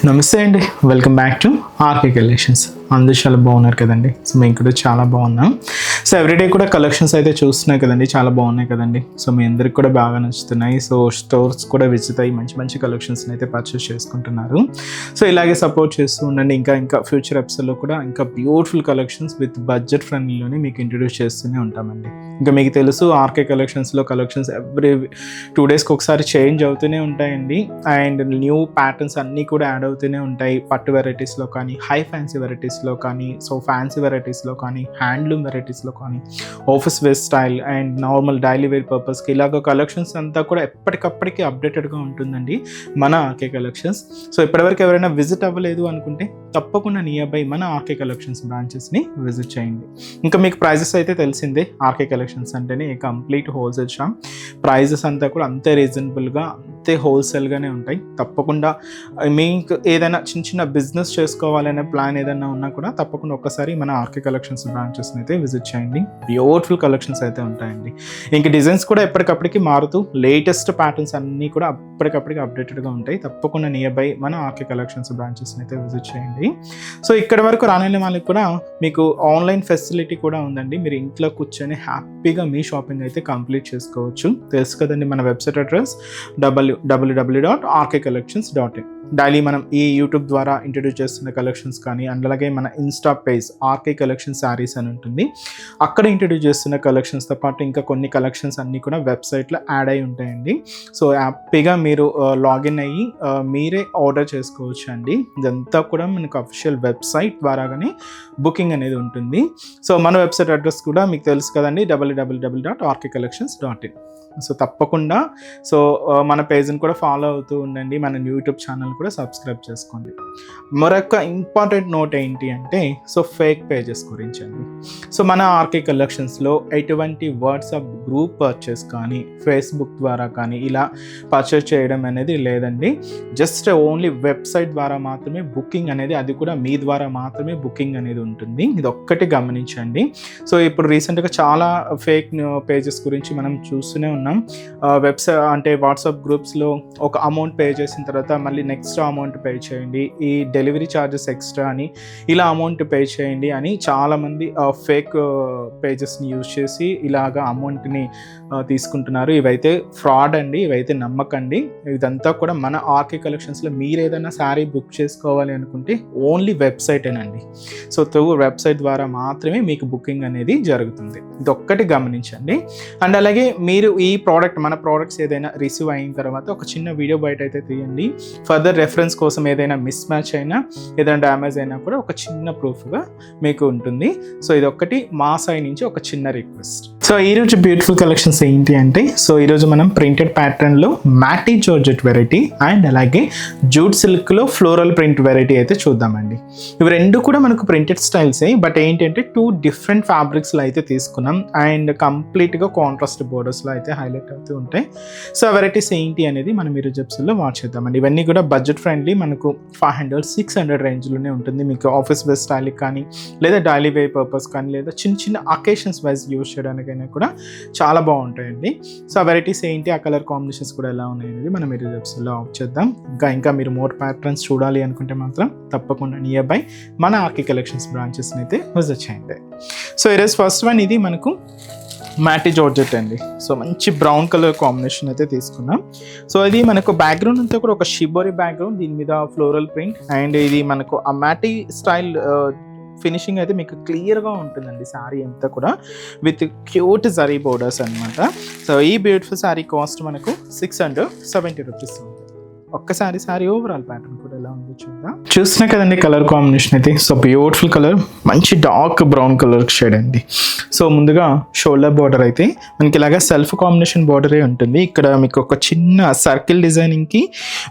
నమస్తే అండి, welcome back to RK collections. అందరూ చాలా బాగున్నారు కదండి. సో మేము కూడా చాలా బాగున్నాం. సో ఎవ్రీడే కూడా కలెక్షన్స్ అయితే చూస్తున్నాయి కదండి, చాలా బాగున్నాయి కదండి. సో మీ అందరికి కూడా బాగా నచ్చుతున్నాయి. సో స్టోర్స్ కూడా విజిట్ అయ్యి మంచి మంచి కలెక్షన్స్ని అయితే పర్చేస్ చేసుకుంటున్నారు. సో ఇలాగే సపోర్ట్ చేస్తూ ఉండండి. ఇంకా ఫ్యూచర్ ఎపిసోడ్లో కూడా ఇంకా బ్యూటిఫుల్ కలెక్షన్స్ విత్ బడ్జెట్ ఫ్రెండ్లీలోనే మీకు ఇంట్రడ్యూస్ చేస్తూనే ఉంటామండి. ఇంకా మీకు తెలుసు ఆర్కే కలెక్షన్స్లో కలెక్షన్స్ ఎవ్రీ 2 daysకి ఒకసారి చేంజ్ అవుతూనే ఉంటాయండి. అండ్ న్యూ ప్యాటర్న్స్ అన్నీ కూడా యాడ్ అవుతూనే ఉంటాయి. పట్టు వెరైటీస్లో కానీ, హై ఫ్యాన్సీ వెరైటీస్లో కానీ, సో ఫ్యాన్సీ వెరైటీస్లో కానీ, హ్యాండ్లూమ్ వెరైటీస్లో కానీ, office wear style and normal daily wear పర్పస్కి ఇలాగ కలెక్షన్స్ అంతా కూడా ఎప్పటికప్పటికి అప్డేటెడ్గా ఉంటుందండి మన ఆర్కే కలెక్షన్స్. సో ఇప్పటివరకు ఎవరైనా విజిట్ అవ్వలేదు అనుకుంటే తప్పకుండా నియర్ బై మన ఆర్కే కలెక్షన్స్ బ్రాంచెస్ని విజిట్ చేయండి. ఇంకా మీకు ప్రైజెస్ అయితే తెలిసిందే. ఆర్కే కలెక్షన్స్ అంటేనే కంప్లీట్ హోల్సేల్ షాప్. ప్రైజెస్ అంతా కూడా అంతే రీజనబుల్గా, అంతే హోల్సేల్గానే ఉంటాయి. తప్పకుండా మీకు ఏదైనా చిన్న బిజినెస్ చేసుకోవాలనే ప్లాన్ ఏదైనా ఉన్నా కూడా తప్పకుండా ఒక్కసారి మన ఆర్కే కలెక్షన్స్ బ్రాంచెస్ని అయితే విజిట్ చేయండి. బ్యూటిఫుల్ కలెక్షన్స్ అయితే ఉంటాయండి. ఇంక డిజైన్స్ కూడా ఎప్పటికప్పటికి మారుతూ లేటెస్ట్ ప్యాటర్న్స్ అన్నీ కూడా ఎప్పటికప్పటికి అప్డేటెడ్గా ఉంటాయి. తప్పకుండా నియర్ బై మన ఆర్కే కలెక్షన్స్ బ్రాంచెస్ని అయితే విజిట్ చేయండి. సో ఇక్కడ వరకు రాని వాళ్ళకి కూడా మీకు ఆన్లైన్ ఫెసిలిటీ కూడా ఉందండి. మీరు ఇంట్లో కూర్చొని హ్యాపీగా మీ షాపింగ్ అయితే కంప్లీట్ చేసుకోవచ్చు. తెలుసు కదండి మన వెబ్సైట్ అడ్రస్ www.rkcollections.in. డైలీ మనం ఈ యూట్యూబ్ ద్వారా ఇంట్రడ్యూస్ చేస్తున్న కలెక్షన్స్ కానీ, అండ్ అలాగే మన insta page RK collection sarees అని ఉంటుంది, అక్కడ ఇంట్రడ్యూస్ చేస్తున్న కలెక్షన్స్తో పాటు ఇంకా కొన్ని కలెక్షన్స్ అన్నీ కూడా వెబ్సైట్లో యాడ్ అయి ఉంటాయండి. సో హ్యాపీగా మీరు లాగిన్ అయ్యి మీరే ఆర్డర్ చేసుకోవచ్చు అండి. ఇదంతా కూడా మనకు అఫీషియల్ వెబ్సైట్ ద్వారాగానే బుకింగ్ అనేది ఉంటుంది. సో మన వెబ్సైట్ అడ్రస్ కూడా మీకు తెలుసు కదండి, www.rkcollections.in. సో తప్పకుండా మన పేజ్ని కూడా ఫాలో అవుతూ ఉండండి. మన యూట్యూబ్ ఛానల్ కూడా సబ్స్క్రైబ్ చేసుకోండి. మరొక ఇంపార్టెంట్ నోట్ ఏంటి అంటే ఫేక్ పేజెస్ గురించి అండి. సో మన ఆర్కే కలెక్షన్స్లో ఎటువంటి వాట్సాప్ గ్రూప్ పర్చేస్ కానీ, ఫేస్బుక్ ద్వారా కానీ ఇలా పర్చేస్ చేయడం అనేది లేదండి. జస్ట్ ఓన్లీ వెబ్సైట్ ద్వారా మాత్రమే బుకింగ్ అనేది, అది కూడా మీ ద్వారా మాత్రమే బుకింగ్ అనేది ఉంటుంది. ఇది ఒక్కటి గమనించండి. సో ఇప్పుడు రీసెంట్గా చాలా ఫేక్ పేజెస్ గురించి మనం చూస్తూనే ఉన్నాం. వెబ్సైట్ అంటే వాట్సాప్ గ్రూప్స్లో ఒక అమౌంట్ పే చేసిన తర్వాత మళ్ళీ నెక్స్ట్ అమౌంట్ పే చేయండి, ఈ డెలివరీ ఛార్జెస్ ఎక్స్ట్రా అని, ఇలా అమౌంట్ పే చేయండి అని చాలామంది ఫేక్ పేజెస్ని యూజ్ చేసి ఇలాగా అమౌంట్ని తీసుకుంటున్నారు. ఇవైతే ఫ్రాడ్ అండి, ఇవైతే నమ్మకండి. ఇదంతా కూడా మన ఆర్కే కలెక్షన్స్లో మీరు ఏదైనా శారీ బుక్ చేసుకోవాలి అనుకుంటే ఓన్లీ వెబ్సైటేనండి. సో త్రూ వెబ్సైట్ ద్వారా మాత్రమే మీకు బుకింగ్ అనేది జరుగుతుంది. ఇది ఒక్కటి గమనించండి. అండ్ అలాగే మీరు ఈ మన ప్రోడక్ట్స్ ఏదైనా రిసీవ్ అయిన తర్వాత ఒక చిన్న వీడియో బయట అయితే తీయండి. ఫర్దర్ రెఫరెన్స్ కోసం ఏదైనా మిస్ మ్యాచ్ అయినా, ఏదైనా డ్యామేజ్ అయినా కూడా ఒక చిన్న ప్రూఫ్గా మీకు ఉంటుంది. సో ఇది ఒక్కటి మా సైడ్ నుంచి ఒక చిన్న రిక్వెస్ట్. సో ఈరోజు బ్యూటిఫుల్ కలెక్షన్స్ ఏంటి అంటే, ఈరోజు మనం ప్రింటెడ్ ప్యాటర్న్లో మ్యాటీ జార్జెట్ వెరైటీ అండ్ అలాగే జూట్ సిల్క్లో ఫ్లోరల్ ప్రింట్ వెరైటీ అయితే చూద్దామండి. ఇవి రెండు కూడా మనకు ప్రింటెడ్ స్టైల్సే, బట్ ఏంటంటే 2 different ఫ్యాబ్రిక్స్లో అయితే తీసుకున్నాం. అండ్ కంప్లీట్గా కాంట్రాస్ట్ బోర్డర్స్లో అయితే హైలైట్ అవుతూ ఉంటాయి. సో ఆ వెరైటీస్ ఏంటి అనేది మనం ఈరోజు ఎపిసోడ్లో వాచ్ చేద్దామండి. ఇవన్నీ కూడా బడ్జెట్ ఫ్రెండ్లీ, మనకు 500-600 రేంజ్లోనే ఉంటుంది. మీకు ఆఫీస్ వేర్ స్టైల్కి కానీ, లేదా డైలీ వేర్ పర్పస్ కానీ, లేదా చిన్న అకేషన్స్ వైజ్ యూజ్ చేయడానికైనా కూడా చాలా బాగుంటాయండి. సో ఆ వెరైటీస్ ఏంటి, ఆ కలర్ కాంబినేషన్స్ కూడా ఎలా ఉన్నాయి అనేది మనం ఈరోజు ఎపిసోడ్లో వాచ్ చేద్దాం. ఇంకా మీరు మోర్ ప్యాటర్న్స్ చూడాలి అనుకుంటే మాత్రం తప్పకుండా నియర్ బై మన ఆర్కే కలెక్షన్స్ బ్రాంచెస్ని అయితే విజిట్ చేయండి. సో ఈరోజు ఫస్ట్ వన్ ఇది మనకు మ్యాటీ జార్జెట్ అండి. సో మంచి బ్రౌన్ కలర్ కాంబినేషన్ అయితే తీసుకున్నాం. సో ఇది మనకు బ్యాక్గ్రౌండ్ అంతా కూడా ఒక షిబోరి బ్యాక్గ్రౌండ్, దీని మీద ఫ్లోరల్ ప్రింట్, అండ్ ఇది మనకు ఆ మ్యాటీ స్టైల్ ఫినిషింగ్ అయితే మీకు క్లియర్గా ఉంటుందండి. శారీ అంతా కూడా విత్ క్యూట్ జరీ బోర్డర్స్ అనమాట. సో ఈ బ్యూటిఫుల్ శారీ కాస్ట్ మనకు 670 రూపీస్ ఉంది. ఒక్కసారి శారీ ఓవరాల్ ప్యాటర్న్ కూడా ఎలా ఉందో చూద్దాం. చూస్తున్నా కదండి కలర్ కాంబినేషన్ అయితే. సో బ్యూటిఫుల్ కలర్, మంచి డార్క్ బ్రౌన్ కలర్ షేడ్ అండి. సో ముందుగా షోల్డర్ బార్డర్ అయితే మనకి ఇలాగా సెల్ఫ్ కాంబినేషన్ బార్డరే ఉంటుంది. ఇక్కడ మీకు ఒక చిన్న సర్కిల్ డిజైనింగ్కి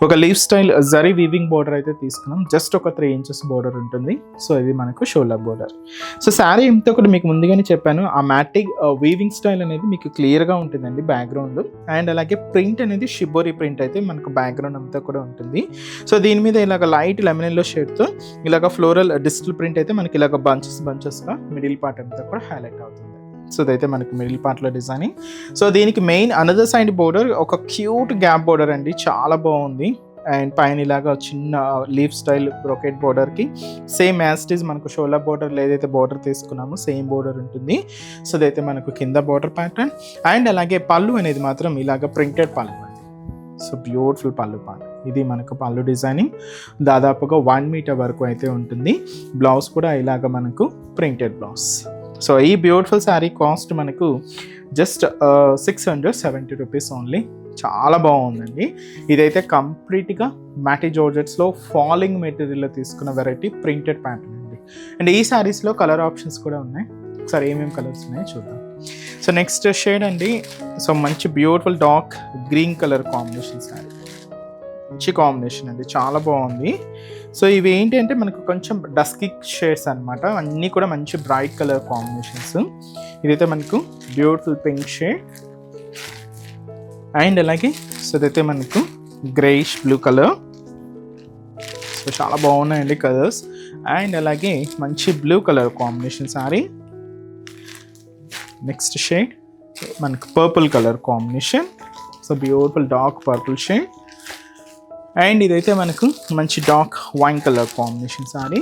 ఒక leaf style zari weaving border అయితే తీసుకున్నాం. జస్ట్ ఒక 3 inches బార్డర్ ఉంటుంది. సో ఇది మనకు షోల్డర్ బార్డర్. సో శారీ అంతా కూడా మీకు ముందుగానే చెప్పాను, ఆ మ్యాటిక్ వీవింగ్ స్టైల్ అనేది మీకు క్లియర్గా ఉంటుందండి బ్యాక్గ్రౌండ్. అండ్ అలాగే ప్రింట్ అనేది షిబోరి ప్రింట్ అయితే మనకు బ్యాక్గ్రౌండ్ అంతా కూడా ఉంటుంది. సో దీని మీద ఇలాగ లైట్ లెమన్ ఎల్లో షేడ్తో ఇలాగ ఫ్లోరల్ డిజిటల్ ప్రింట్ అయితే మనకి ఇలాగ బంచెస్గా మిడిల్ పార్ట్ అంతా కూడా హైలైట్ అవుతుంది. సో ఇదైతే మనకి మిడిల్ పార్ట్లో డిజైనింగ్. సో దీనికి మెయిన్ అనదర్ సైడ్ బోర్డర్ ఒక క్యూట్ గ్యాప్ బోర్డర్ అండి, చాలా బాగుంది. అండ్ పైన ఇలాగా చిన్న లీఫ్ స్టైల్ బ్రోకెట్ బోర్డర్కి సేమ్ యాజ్ ఇట్ ఈజ్ మనకు షోల్డర్ బోర్డర్ ఏదైతే బోర్డర్ తీసుకున్నామో సేమ్ బోర్డర్ ఉంటుంది. సో ఇదైతే మనకు కింద బోర్డర్ ప్యాటర్న్. అండ్ అలాగే పళ్ళు అనేది మాత్రం ఇలాగ ప్రింటెడ్ పళ్ళు అండి. సో బ్యూటిఫుల్ పళ్ళు పార్ట్. ఇది మనకు పళ్ళు డిజైనింగ్ దాదాపుగా 1 మీటర్ వరకు అయితే ఉంటుంది. బ్లౌజ్ కూడా ఇలాగ మనకు ప్రింటెడ్ బ్లౌజ్. సో ఈ బ్యూటిఫుల్ శారీ కాస్ట్ మనకు జస్ట్ 670 రూపీస్ ఓన్లీ. చాలా బాగుందండి. ఇదైతే కంప్లీట్గా మ్యాటి జార్జెట్స్లో ఫాలింగ్ మెటీరియల్లో తీసుకున్న వెరైటీ ప్రింటెడ్ ప్యాటర్న్ అండి. అండ్ ఈ శారీస్లో కలర్ ఆప్షన్స్ కూడా ఉన్నాయి. ఒకసారి ఏమేమి కలర్స్ ఉన్నాయో చూద్దాం. సో నెక్స్ట్ షేడ్ అండి. సో మంచి beautiful dark green colour combination sari. మంచి కాంబినేషన్ అండి, చాలా బాగుంది. సో ఇవి ఏంటి అంటే మనకు కొంచెం డస్కీ షేడ్స్ అనమాట. అన్నీ కూడా మంచి బ్రైట్ కలర్ కాంబినేషన్స్. ఇదైతే మనకు బ్యూటిఫుల్ పింక్ షేడ్. అండ్ అలాగే సో ఇదైతే మనకు గ్రేయిష్ బ్లూ కలర్. సో చాలా బాగున్నాయండి కలర్స్. అండ్ అలాగే మంచి blue colour combination sari. Next shade మనకు purple colour combination. So beautiful dark purple shade. And ఇదైతే మనకు మంచి dark wine colour combination sari.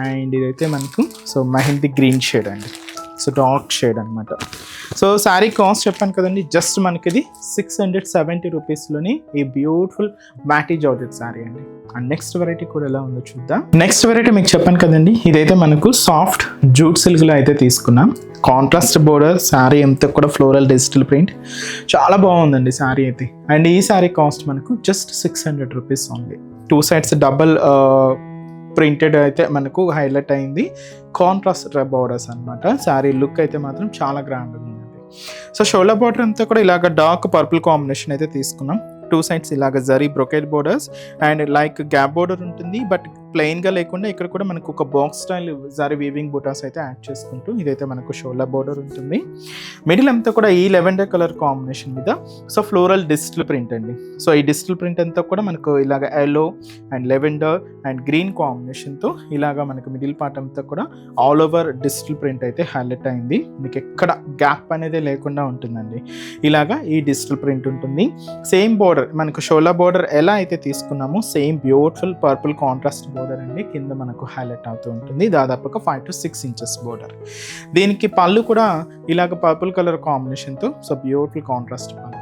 And ఇదైతే మనకు సో మెహందీ గ్రీన్ షేడ్ అండి. సో డార్క్ షేడ్ అనమాట. సో శారీ కాస్ట్ చెప్పాను కదండి, జస్ట్ మనకి ఇది 670 రూపీస్లోని ఈ బ్యూటిఫుల్ మ్యాటి జార్జెట్ శారీ అండి. అండ్ నెక్స్ట్ వెరైటీ కూడా ఎలా ఉందో చూద్దాం. నెక్స్ట్ వెరైటీ మీకు చెప్పాను కదండి, ఇదైతే మనకు సాఫ్ట్ జూట్ సిల్క్లో అయితే తీసుకున్నాం. కాంట్రాస్ట్ బోర్డర్, శారీ అంతా కూడా ఫ్లోరల్ డిజిటల్ ప్రింట్. చాలా బాగుందండి శారీ అయితే. అండ్ ఈ శారీ కాస్ట్ మనకు just 600 rupees only. 2 sides double printed అయితే మనకు హైలైట్ అయింది. కాంట్రాస్ట్ బోర్డర్స్ అనమాట. శారీ లుక్ అయితే మాత్రం చాలా గ్రాండ్గా ఉందండి. సో షోల్డర్ బార్డర్ అంతా కూడా ఇలాగ డార్క్ పర్పుల్ కాంబినేషన్ అయితే తీసుకున్నాం. 2 సైడ్స్ ఇలాగ zari brocade borders and like gap border ఉంటుంది. బట్ ప్లెయిన్గా లేకుండా ఇక్కడ కూడా మనకు ఒక box style zari weaving buttas అయితే యాడ్ చేసుకుంటూ ఇదైతే మనకు షోల్డర్ బోర్డర్ ఉంటుంది. మిడిల్ అంతా కూడా ఈ లెవెండర్ కలర్ కాంబినేషన్ మీద సో ఫ్లోరల్ డిజిటల్ ప్రింట్ అండి. సో ఈ డిజిటల్ ప్రింట్ అంతా కూడా మనకు ఇలాగ yellow and lavender and green కాంబినేషన్తో ఇలాగ మనకు మిడిల్ పార్ట్ అంతా కూడా ఆల్ ఓవర్ డిజిటల్ ప్రింట్ అయితే హైలైట్ అయింది. మీకు ఎక్కడ గ్యాప్ అనేది లేకుండా ఉంటుందండి. ఇలాగా ఈ డిజిటల్ ప్రింట్ ఉంటుంది. సేమ్ బోర్డర్ మనకు షోల్డర్ బోర్డర్ ఎలా అయితే తీసుకున్నామో same beautiful purple contrast border అండి. కింద మనకు హైలైట్ అవుతూ ఉంటుంది. దాదాపుగా 5 to 6 ఇంచెస్ బోర్డర్. దీనికి పళ్ళు కూడా ఇలాగ పర్పుల్ కలర్ కాంబినేషన్తో సో బ్యూటిఫుల్ కాంట్రాస్ట్ పళ్ళు.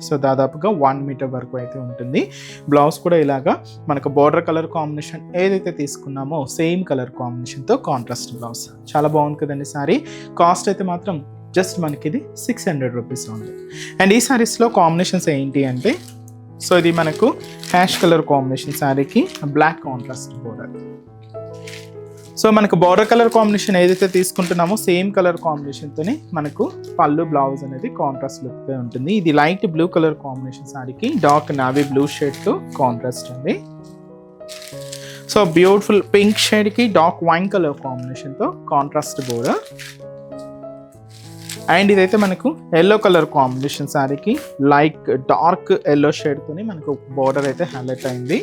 సో దాదాపుగా 1 మీటర్ వరకు అయితే ఉంటుంది. బ్లౌజ్ కూడా ఇలాగా మనకు బోర్డర్ కలర్ కాంబినేషన్ ఏదైతే తీసుకున్నామో సేమ్ కలర్ కాంబినేషన్తో కాంట్రాస్ట్ బ్లౌజ్. చాలా బాగుంది కదండి సారీ. కాస్ట్ అయితే మాత్రం జస్ట్ మనకి ఇది 600 రూపీస్ ఉంది. అండ్ ఈ సారీస్లో కాంబినేషన్స్ ఏంటి అంటే సో ఇది మనకు హ్యాష్ కలర్ కాంబినేషన్ శారీకి బ్లాక్ కాంట్రాస్ట్ బోర్డర్. సో మనకు బార్డర్ కలర్ కాంబినేషన్ ఏదైతే తీసుకుంటున్నామో సేమ్ కలర్ కాంబినేషన్తోనే మనకు పళ్ళు బ్లౌజ్ అనేది కాంట్రాస్ట్ లుక్తో ఉంటుంది. ఇది లైట్ బ్లూ కలర్ కాంబినేషన్ శారీకి డార్క్ నావీ బ్లూ షేడ్తో కాంట్రాస్ట్ అండి. సో బ్యూటిఫుల్ పింక్ షేడ్కి డార్క్ వైన్ కలర్ కాంబినేషన్తో కాంట్రాస్ట్ బోర్డర్. అండ్ ఇదైతే మనకు ఎల్లో కలర్ కాంబినేషన్ శారీకి లైక్ డార్క్ ఎల్లో షేడ్తోని మనకు బోర్డర్ అయితే హైలైట్ అయింది.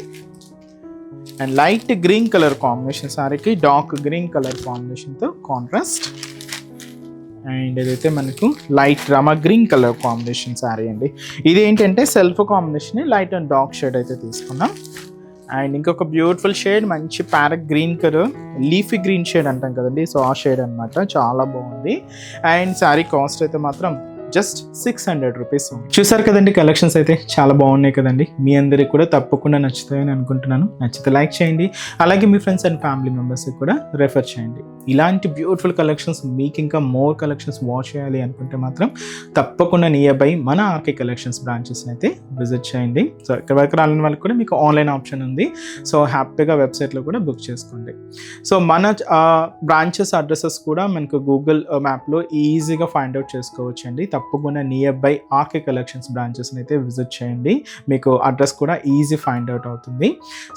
And light green colour combination శారీకి డార్క్ గ్రీన్ కలర్ కాంబినేషన్తో కాంట్రాస్ట్. అండ్ ఇదైతే మనకు లైట్ రమ గ్రీన్ కలర్ కాంబినేషన్ శారీ అండి. ఇది ఏంటంటే self combination light and dark shade అయితే తీసుకున్నాం. అండ్ ఇంకొక బ్యూటిఫుల్ షేడ్ మంచి parrot green colour, leafy green shade అంటాం కదండి. సో ఆ షేడ్ అనమాట. చాలా బాగుంది. అండ్ శారీ కాస్ట్ అయితే మాత్రం జస్ట్ 600 రూపీస్. చూసారు కదండి, కలెక్షన్స్ అయితే చాలా బాగున్నాయి కదండి. మీ అందరికి కూడా తప్పకుండా నచ్చుతాయని అనుకుంటున్నాను. నచ్చితే లైక్ చేయండి. అలాగే మీ ఫ్రెండ్స్ అండ్ ఫ్యామిలీ మెంబర్స్కి కూడా రెఫర్ చేయండి. ఇలాంటి బ్యూటిఫుల్ కలెక్షన్స్ మీకు ఇంకా మోర్ కలెక్షన్స్ వాచ్ చేయాలి అనుకుంటే మాత్రం తప్పకుండా నియర్ బై మన ఆర్కే కలెక్షన్స్ బ్రాంచెస్ని అయితే విజిట్ చేయండి. సో ఇక్కడ వరకు రాలని వాళ్ళకి కూడా మీకు ఆన్లైన్ ఆప్షన్ ఉంది. సో హ్యాపీగా వెబ్సైట్లో కూడా బుక్ చేసుకోండి. సో మన బ్రాంచెస్ అడ్రసెస్ కూడా మనకు గూగుల్ మ్యాప్లో ఈజీగా ఫైండ్ అవుట్ చేసుకోవచ్చు అండి. తప్పకుండా నియర్ బై ఆర్కే కలెక్షన్స్ బ్రాంచెస్ని అయితే విజిట్ చేయండి. మీకు అడ్రస్ కూడా ఈజీ ఫైండ్ అవుట్ అవుతుంది.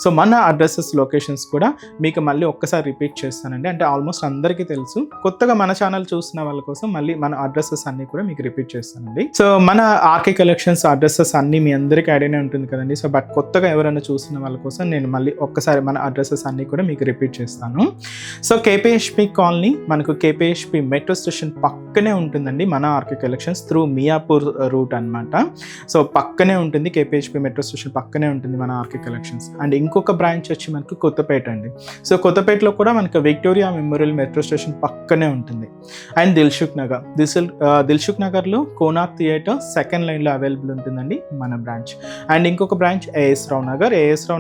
సో మన అడ్రసెస్ లొకేషన్స్ కూడా మీకు మళ్ళీ ఒక్కసారి రిపీట్ చేస్తానండి. అంటే ఆల్మోస్ట్ ఆల్మోస్ట్ అందరికీ తెలుసు. కొత్తగా మన ఛానల్ చూసిన వాళ్ళ కోసం మళ్ళీ మన అడ్రసెస్ అన్ని కూడా మీకు రిపీట్ చేస్తానండి. సో మన ఆర్కే కలెక్షన్స్ అడ్రసెస్ అన్ని మీ అందరికీ ఐడియానే ఉంటుంది కదండి. సో బట్ కొత్తగా ఎవరైనా చూసిన వాళ్ళ కోసం నేను మళ్ళీ ఒక్కసారి మన అడ్రసెస్ అన్ని కూడా మీకు రిపీట్ చేస్తాను. సో కేపీహెచ్పి కాలనీ మనకు కేపీహెచ్పి మెట్రో స్టేషన్ పక్కనే ఉంటుందండి మన RK collections through Miyapur route అనమాట. సో పక్కనే ఉంటుంది, కేపీహెచ్పి మెట్రో స్టేషన్ పక్కనే ఉంటుంది మన ఆర్కే కలెక్షన్స్. అండ్ ఇంకొక బ్రాంచ్ వచ్చి మనకు కొత్తపేట అండి. సో కొత్తపేటలో కూడా మనకు విక్టోరియా మెమోరియల్ మెట్రో స్టేషన్ పక్కనే ఉంటుంది. అండ్ దిల్సుఖ్ నగర్లో కోనార్క్ థియేటర్ సెకండ్ లైన్లో అవైలబుల్ ఉంటుందండి మన బ్రాంచ్. అండ్ ఇంకొక బ్రాంచ్ ఏఎస్ రావు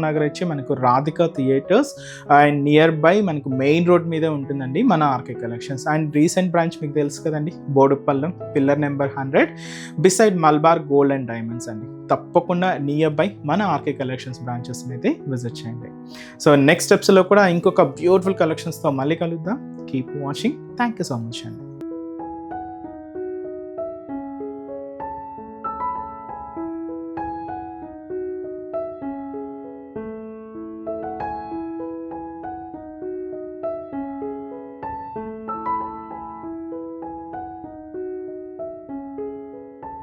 నగర్ వచ్చి మనకు Radhika theatres and near మనకు మెయిన్ రోడ్ మీదే ఉంటుందండి మన RK collections. And recent branch మీకు తెలుసు కదండి, Boduppal pillar number 100 beside Malabar gold and diamonds అండి. తప్పకుండా నియర్ బై మన ఆర్కే కలెక్షన్స్ బ్రాంచెస్ని అయితే విజిట్ చేయండి. సో నెక్స్ట్ స్టెప్స్లో కూడా ఇంకొక బ్యూటిఫుల్ కలెక్షన్స్తో మళ్ళీ కలుద్దాం. Keep watching. Thank you so much అండి.